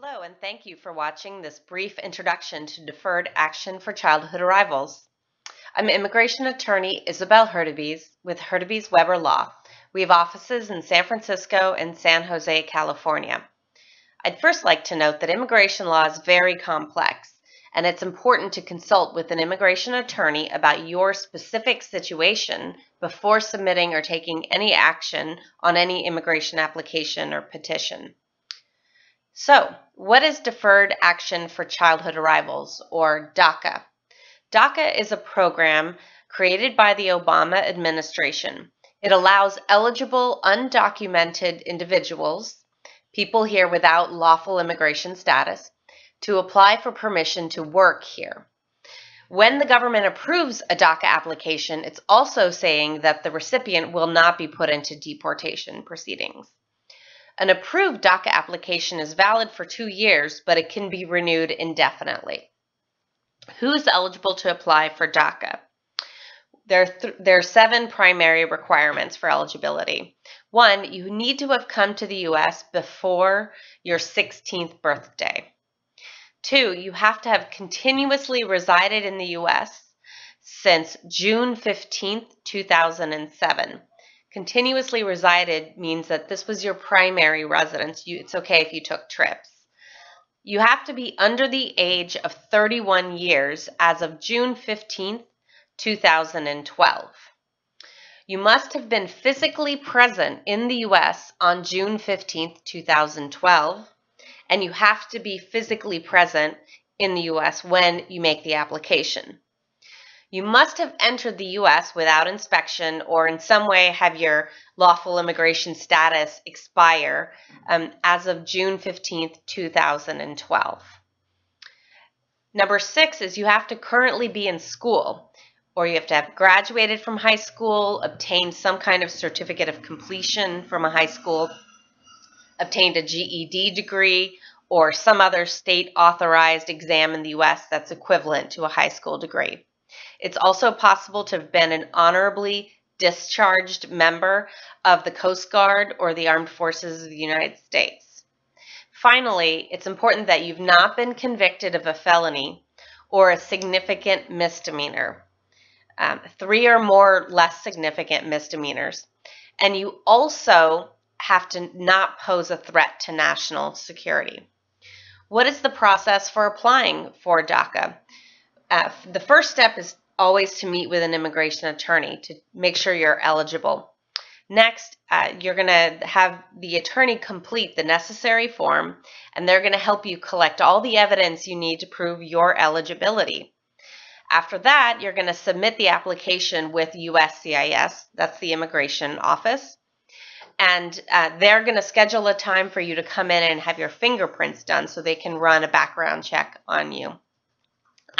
Hello, and thank you for watching this brief introduction to Deferred Action for Childhood Arrivals. I'm immigration attorney Isabel Hurtubise with Hurtubise Weber Law. We have offices in San Francisco and San Jose, California. I'd first like to note that immigration law is very complex, and it's important to consult with an immigration attorney about your specific situation before submitting or taking any action on any immigration application or petition. So, what is Deferred Action for Childhood Arrivals, or DACA? DACA is a program created by the Obama administration. It allows eligible undocumented individuals, people here without lawful immigration status, to apply for permission to work here. When the government approves a DACA application, it's also saying that the recipient will not be put into deportation proceedings. An approved DACA application is valid for 2 years, but it can be renewed indefinitely. Who's eligible to apply for DACA? There are 7 primary requirements for eligibility. 1, you need to have come to the U.S. before your 16th birthday. 2, you have to have continuously resided in the U.S. since June 15, 2007. Continuously resided means that this was your primary residence. It's okay if you took trips. You have to be under the age of 31 years as of June 15, 2012. You must have been physically present in the U.S. on June 15, 2012, and you have to be physically present in the U.S. when you make the application. You must have entered the U.S. without inspection or in some way have your lawful immigration status expire as of June 15, 2012. Number 6 is you have to currently be in school, or you have to have graduated from high school, obtained some kind of certificate of completion from a high school, obtained a GED degree, or some other state-authorized exam in the U.S. that's equivalent to a high school degree. It's also possible to have been an honorably discharged member of the Coast Guard or the Armed Forces of the United States. Finally, it's important that you've not been convicted of a felony or a significant misdemeanor, 3 or more less significant misdemeanors. And you also have to not pose a threat to national security. What is the process for applying for DACA? The first step is always to meet with an immigration attorney to make sure you're eligible. Next, you're going to have the attorney complete the necessary form, and they're going to help you collect all the evidence you need to prove your eligibility. After that, you're going to submit the application with USCIS, that's the immigration office, and they're going to schedule a time for you to come in and have your fingerprints done so they can run a background check on you.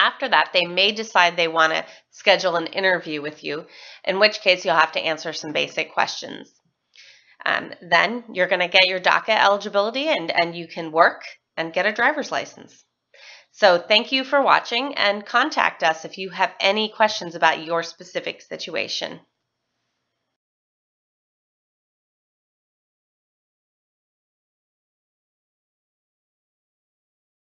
After that, they may decide they want to schedule an interview with you, in which case you'll have to answer some basic questions. Then you're going to get your DACA eligibility and you can work and get a driver's license. So thank you for watching, and contact us if you have any questions about your specific situation.